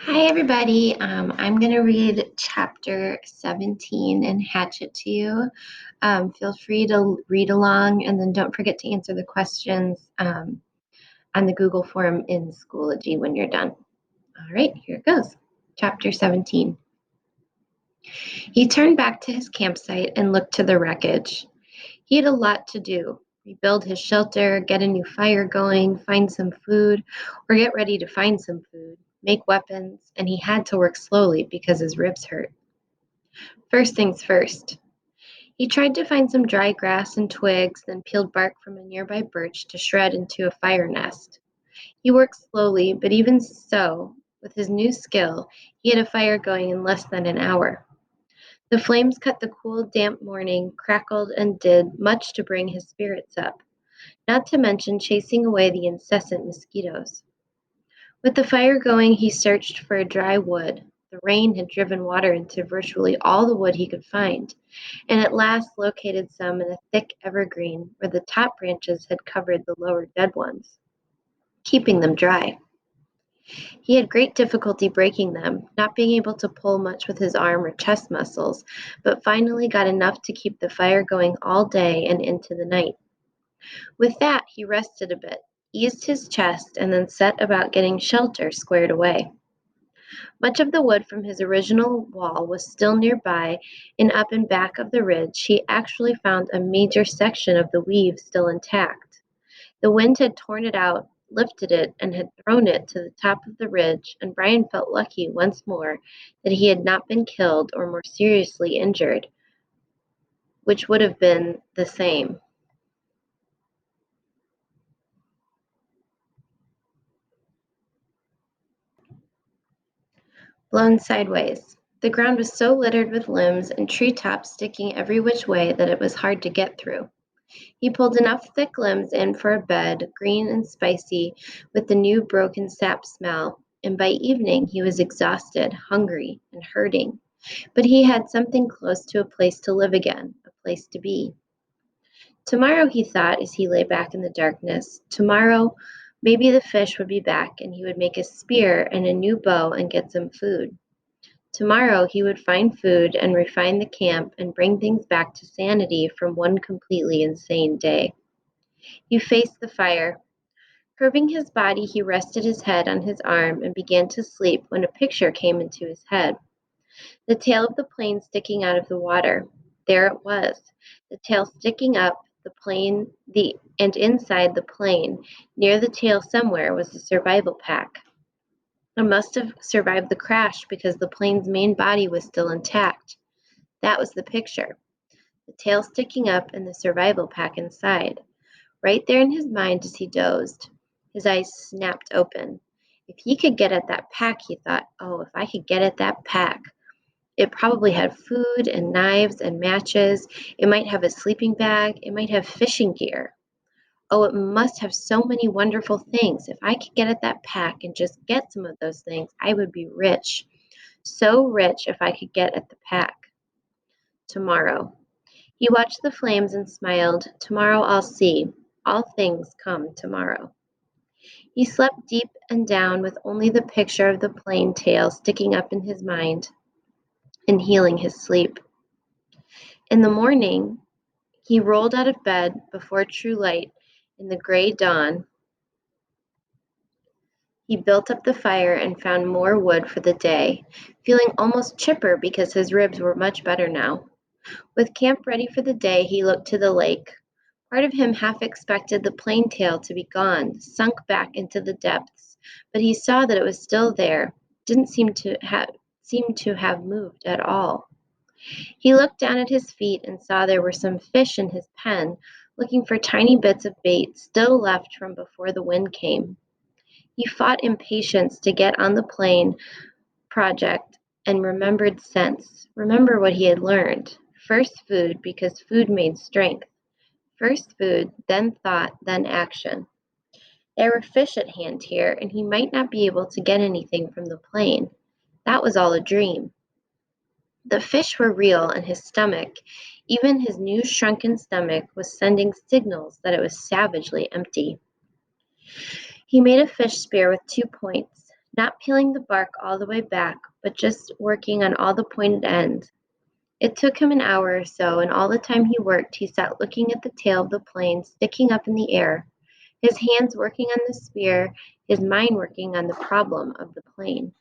Hi, everybody. I'm going to read chapter 17 in Hatchet to you. Feel free to read along and then don't forget to answer the questions on the Google form in Schoology when you're done. All right, here it goes. Chapter 17. He turned back to his campsite and looked to the wreckage. He had a lot to do. Rebuild his shelter, get a new fire going, find some food, or get ready to find some food, make weapons, and he had to work slowly because his ribs hurt. First things first. He tried to find some dry grass and twigs, then peeled bark from a nearby birch to shred into a fire nest. He worked slowly, but even so, with his new skill, he had a fire going in less than an hour. The flames cut the cool, damp morning, crackled, and did much to bring his spirits up, not to mention chasing away the incessant mosquitoes. With the fire going, he searched for dry wood. The rain had driven water into virtually all the wood he could find, and at last located some in a thick evergreen where the top branches had covered the lower dead ones, keeping them dry. He had great difficulty breaking them, not being able to pull much with his arm or chest muscles, but finally got enough to keep the fire going all day and into the night. With that, he rested a bit, eased his chest, and then set about getting shelter squared away. Much of the wood from his original wall was still nearby, and up and back of the ridge he actually found a major section of the weave still intact. The wind had torn it out, lifted it, and had thrown it to the top of the ridge, and Brian felt lucky once more that he had not been killed or more seriously injured, which would have been the same. Blown sideways. The ground was so littered with limbs and tree tops sticking every which way that it was hard to get through. He pulled enough thick limbs in for a bed, green and spicy, with the new broken sap smell, and by evening he was exhausted, hungry, and hurting. But he had something close to a place to live again, a place to be. Tomorrow, he thought as he lay back in the darkness, tomorrow maybe the fish would be back and he would make a spear and a new bow and get some food. Tomorrow he would find food and refine the camp and bring things back to sanity from one completely insane day. He faced the fire. Curving his body, he rested his head on his arm and began to sleep when a picture came into his head. The tail of the plane sticking out of the water. There it was, the tail sticking up the plane, and inside the plane, near the tail somewhere, was a survival pack. It must have survived the crash because the plane's main body was still intact. That was the picture. The tail sticking up and the survival pack inside. Right there in his mind as he dozed. His eyes snapped open. If he could get at that pack, he thought, oh, if I could get at that pack. It probably had food and knives and matches. It might have a sleeping bag. It might have fishing gear. Oh, it must have so many wonderful things. If I could get at that pack and just get some of those things, I would be rich. So rich if I could get at the pack. Tomorrow. He watched the flames and smiled. Tomorrow I'll see. All things come tomorrow. He slept deep and down with only the picture of the plane tail sticking up in his mind and healing his sleep. In the morning, he rolled out of bed before true light in the gray dawn. He built up the fire and found more wood for the day, feeling almost chipper because his ribs were much better now. With camp ready for the day, he looked to the lake. Part of him half expected the plain tail to be gone, sunk back into the depths, but he saw that it was still there, didn't seem to have moved at all. He looked down at his feet and saw there were some fish in his pen, looking for tiny bits of bait still left from before the wind came. He fought impatience to get on the plane project and remember what he had learned. First food, because food made strength. First food, then thought, then action. There were fish at hand here, and he might not be able to get anything from the plane. That was all a dream. The fish were real, and his stomach, even his new shrunken stomach, was sending signals that it was savagely empty. He made a fish spear with 2 points. not peeling the bark all the way back, but just working on all the pointed ends. It took him an hour or so, and all the time he worked, he sat looking at the tail of the plane sticking up in the air, his hands working on the spear, his mind working on the problem of the plane.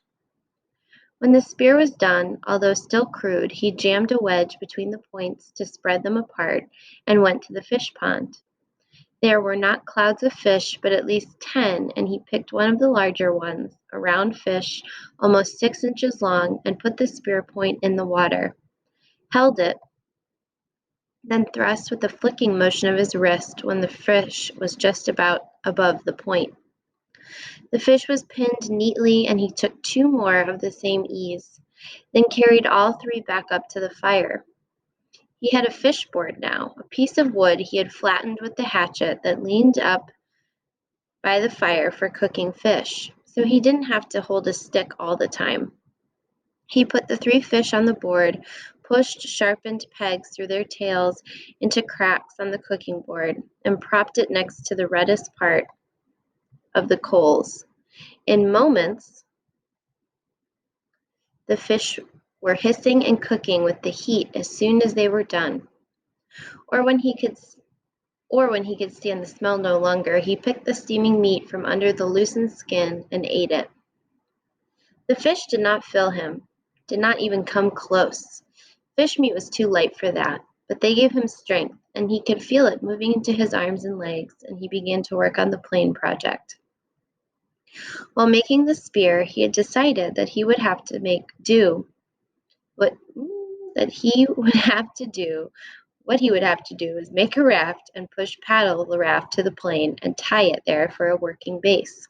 When the spear was done, although still crude, he jammed a wedge between the points to spread them apart and went to the fish pond. There were not clouds of fish, but at least 10, and he picked one of the larger ones, a round fish almost 6 inches long, and put the spear point in the water, held it, then thrust with a flicking motion of his wrist when the fish was just about above the point. The fish was pinned neatly, and he took 2 more of the same ease, then carried all 3 back up to the fire. He had a fish board now, a piece of wood he had flattened with the hatchet that leaned up by the fire for cooking fish, so he didn't have to hold a stick all the time. He put the 3 fish on the board, pushed sharpened pegs through their tails into cracks on the cooking board, and propped it next to the reddest part of the coals. In moments, the fish were hissing and cooking with the heat as soon as they were done. Or when he could stand the smell no longer, he picked the steaming meat from under the loosened skin and ate it. The fish did not fill him, did not even come close. Fish meat was too light for that, but they gave him strength, and he could feel it moving into his arms and legs, and he began to work on the plane project. While making the spear, he had decided that he would have to what he would have to do is make a raft and paddle the raft to the plane and tie it there for a working base.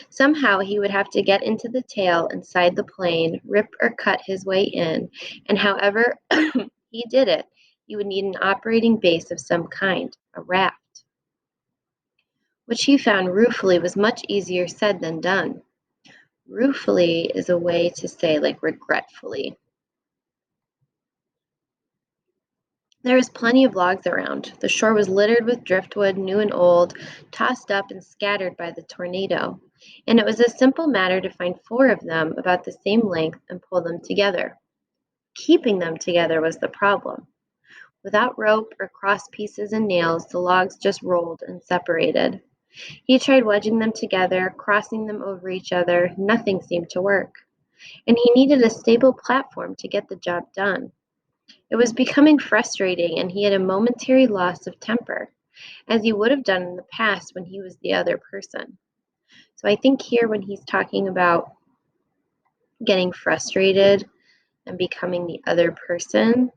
Somehow he would have to get into the tail inside the plane, rip or cut his way in, and however he did it, he would need an operating base of some kind, a raft, which he found ruefully was much easier said than done. Ruefully is a way to say like regretfully. There was plenty of logs around. The shore was littered with driftwood, new and old, tossed up and scattered by the tornado, and it was a simple matter to find 4 of them about the same length and pull them together. Keeping them together was the problem. Without rope or cross pieces and nails, the logs just rolled and separated. He tried wedging them together, crossing them over each other. Nothing seemed to work, and he needed a stable platform to get the job done. It was becoming frustrating, and he had a momentary loss of temper, as he would have done in the past when he was the other person. So I think here when he's talking about getting frustrated and becoming the other person,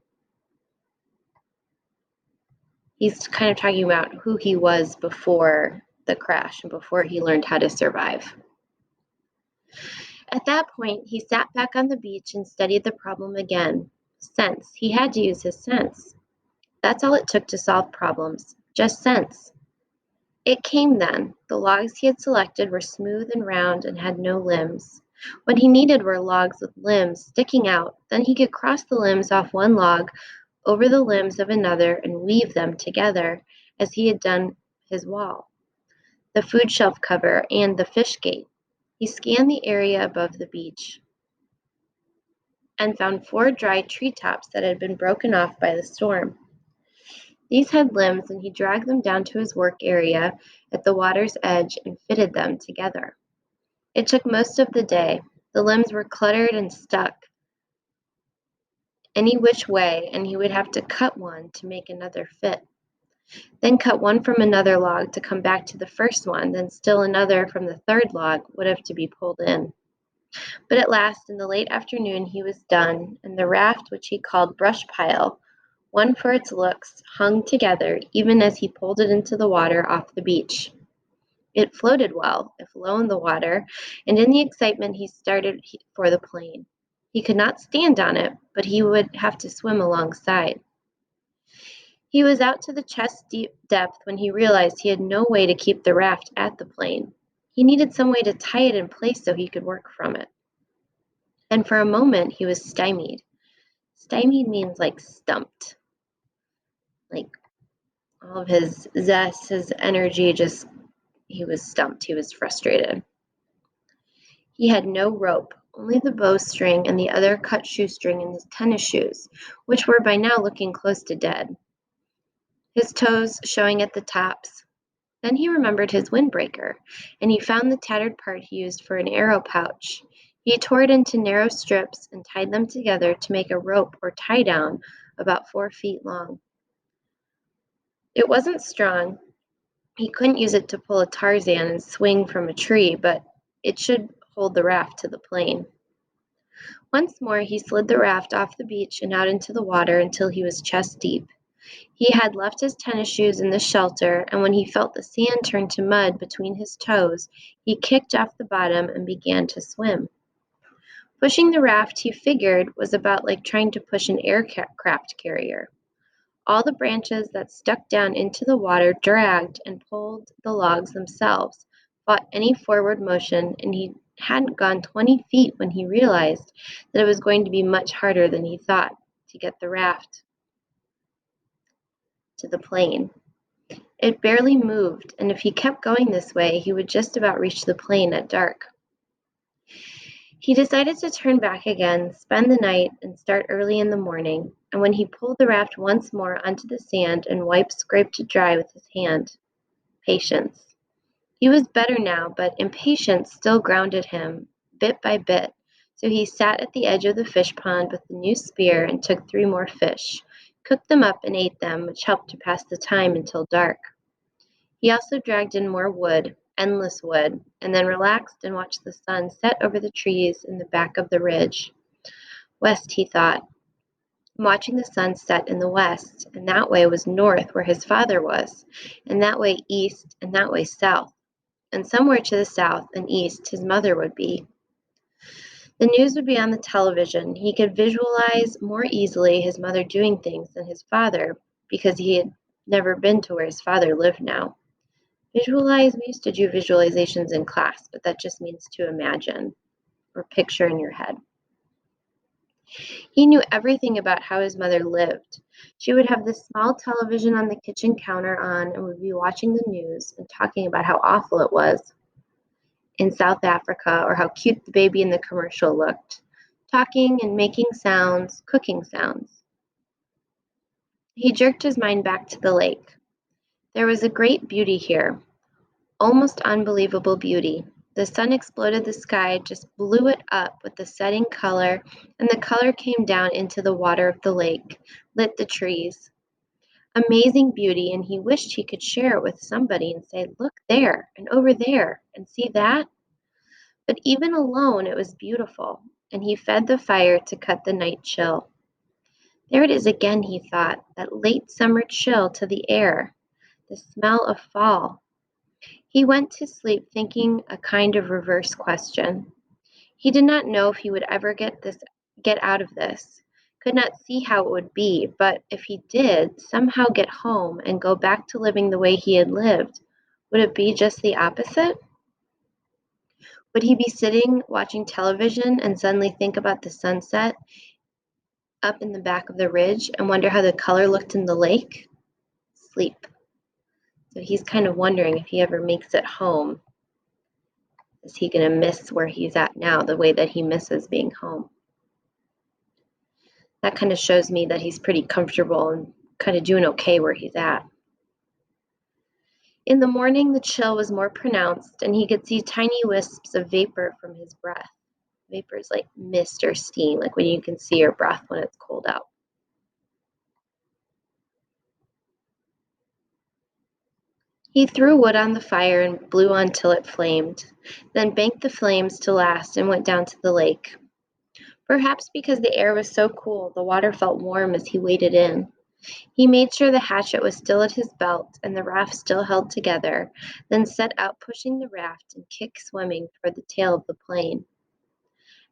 he's kind of talking about who he was before the crash and before he learned how to survive. At that point, he sat back on the beach and studied the problem again. Sense. He had to use his sense. That's all it took to solve problems. Just sense. It came then. The logs he had selected were smooth and round and had no limbs. What he needed were logs with limbs sticking out. Then he could cross the limbs off one log over the limbs of another and weave them together as he had done his wall, the food shelf cover, and the fish gate. He scanned the area above the beach and found 4 dry treetops that had been broken off by the storm. These had limbs, and he dragged them down to his work area at the water's edge and fitted them together. It took most of the day. The limbs were cluttered and stuck any which way, and he would have to cut one to make another fit. Then cut one from another log to come back to the first one, then still another from the 3rd log would have to be pulled in. But at last, in the late afternoon, he was done, and the raft, which he called Brush Pile, one for its looks, hung together even as he pulled it into the water off the beach. It floated well, if low in the water, and in the excitement he started for the plane. He could not stand on it, but he would have to swim alongside. He was out to the chest-deep depth when he realized he had no way to keep the raft at the plane. He needed some way to tie it in place so he could work from it. And for a moment he was stymied. Stymied means like stumped. Like all of his zest, his energy, he was stumped. He was frustrated. He had no rope, only the bowstring and the other cut shoestring in his tennis shoes, which were by now looking close to dead, his toes showing at the tops. Then he remembered his windbreaker, and he found the tattered part he used for an arrow pouch. He tore it into narrow strips and tied them together to make a rope or tie down about 4 feet long. It wasn't strong. He couldn't use it to pull a Tarzan and swing from a tree, but it should hold the raft to the plane. Once more he slid the raft off the beach and out into the water until he was chest deep. He had left his tennis shoes in the shelter, and when he felt the sand turn to mud between his toes, he kicked off the bottom and began to swim. Pushing the raft, he figured, was about like trying to push an aircraft carrier. All the branches that stuck down into the water dragged and pulled the logs themselves, fought any forward motion, and he hadn't gone 20 feet when he realized that it was going to be much harder than he thought to get the raft to the plane. It barely moved, and if he kept going this way, he would just about reach the plane at dark. He decided to turn back again, spend the night, and start early in the morning, and when he pulled the raft once more onto the sand and wiped scraped it dry with his hand. Patience. He was better now, but impatience still grounded him, bit by bit, so he sat at the edge of the fish pond with the new spear and took 3 more fish, cooked them up and ate them, which helped to pass the time until dark. He also dragged in more wood, endless wood, and then relaxed and watched the sun set over the trees in the back of the ridge. West, he thought. Watching the sun set in the west, and that way was north where his father was, and that way east, and that way south, and somewhere to the south and east his mother would be. The news would be on the television. He could visualize more easily his mother doing things than his father, because he had never been to where his father lived now. Visualize, we used to do visualizations in class, but that just means to imagine or picture in your head. He knew everything about how his mother lived. She would have this small television on the kitchen counter on and would be watching the news and talking about how awful it was in South Africa or how cute the baby in the commercial looked, talking and making sounds, cooking sounds. He jerked his mind back to the lake. There was a great beauty here. Almost unbelievable beauty. The sun exploded the sky, just blew it up with the setting color, and the color came down into the water of the lake, lit the trees. Amazing beauty, and he wished he could share it with somebody and say, "Look there, and over there, and see that?" But even alone, it was beautiful, and he fed the fire to cut the night chill. There it is again, he thought, that late summer chill to the air, the smell of fall. He went to sleep thinking a kind of reverse question. He did not know if he would ever get out of this, could not see how it would be, but if he did somehow get home and go back to living the way he had lived, would it be just the opposite? Would he be sitting watching television and suddenly think about the sunset up in the back of the ridge and wonder how the color looked in the lake? Sleep. So he's kind of wondering if he ever makes it home. Is he going to miss where he's at now the way that he misses being home? That kind of shows me that he's pretty comfortable and kind of doing okay where he's at. In the morning, the chill was more pronounced, and he could see tiny wisps of vapor from his breath. Vapor is like mist or steam, like when you can see your breath when it's cold out. He threw wood on the fire and blew on till it flamed, then banked the flames to last and went down to the lake. Perhaps because the air was so cool, the water felt warm as he waded in. He made sure the hatchet was still at his belt and the raft still held together, then set out pushing the raft and kick swimming toward the tail of the plane.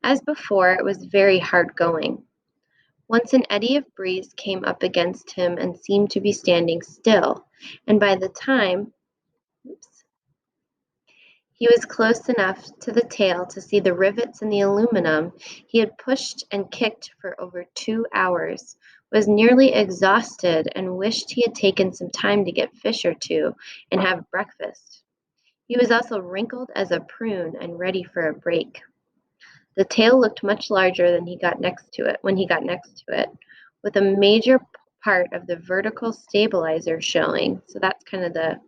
As before, it was very hard going. Once an eddy of breeze came up against him and seemed to be standing still, and by the time he was close enough to the tail to see the rivets in the aluminum he had pushed and kicked for over 2 hours, was nearly exhausted, and wished he had taken some time to get fish or two and have breakfast. He was also wrinkled as a prune and ready for a break. The tail looked much larger than he got next to it when he got next to it, with a major part of the vertical stabilizer showing. So that's kind of the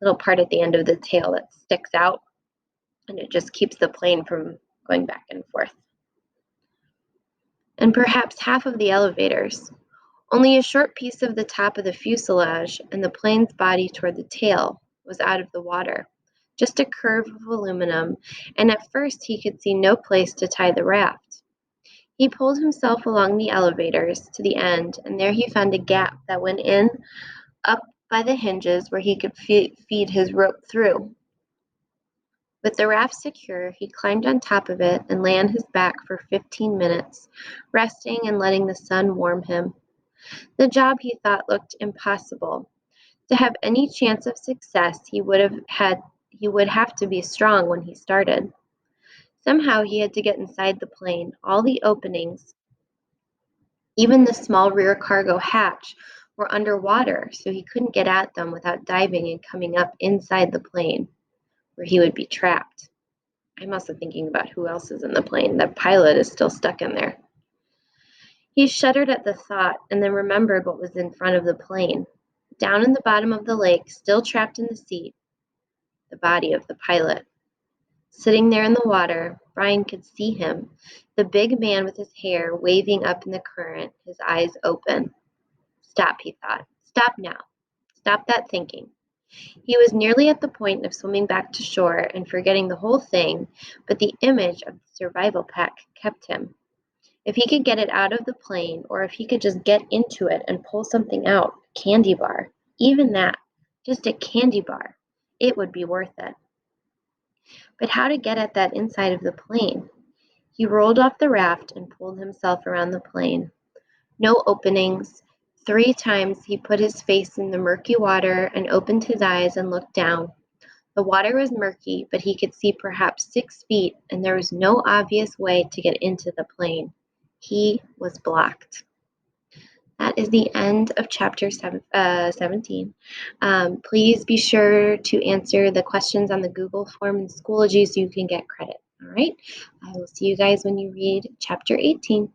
little part at the end of the tail that sticks out, and it just keeps the plane from going back and forth. And perhaps half of the elevators. Only a short piece of the top of the fuselage and the plane's body toward the tail was out of the water, just a curve of aluminum, and at first he could see no place to tie the raft. He pulled himself along the elevators to the end, and there he found a gap that went in up by the hinges where he could feed his rope through. With the raft secure, he climbed on top of it and lay on his back for 15 minutes, resting and letting the sun warm him. The job, he thought, looked impossible. To have any chance of success, he would have to be strong when he started. Somehow he had to get inside the plane. All the openings, even the small rear cargo hatch, were underwater, so he couldn't get at them without diving and coming up inside the plane, where he would be trapped. I'm also thinking about who else is in the plane. The pilot is still stuck in there. He shuddered at the thought and then remembered what was in front of the plane. Down in the bottom of the lake, still trapped in the seat, the body of the pilot. Sitting there in the water, Brian could see him, the big man with his hair waving up in the current, his eyes open. Stop, he thought. Stop now. Stop that thinking. He was nearly at the point of swimming back to shore and forgetting the whole thing, but the image of the survival pack kept him. If he could get it out of the plane, or if he could just get into it and pull something out, a candy bar, even that, just a candy bar, it would be worth it. But how to get at that inside of the plane? He rolled off the raft and pulled himself around the plane. No openings. 3 times he put his face in the murky water and opened his eyes and looked down. The water was murky, but he could see perhaps 6 feet, and there was no obvious way to get into the plane. He was blocked. That is the end of chapter 17. Please be sure to answer the questions on the Google form in Schoology so you can get credit. All right. I will see you guys when you read chapter 18.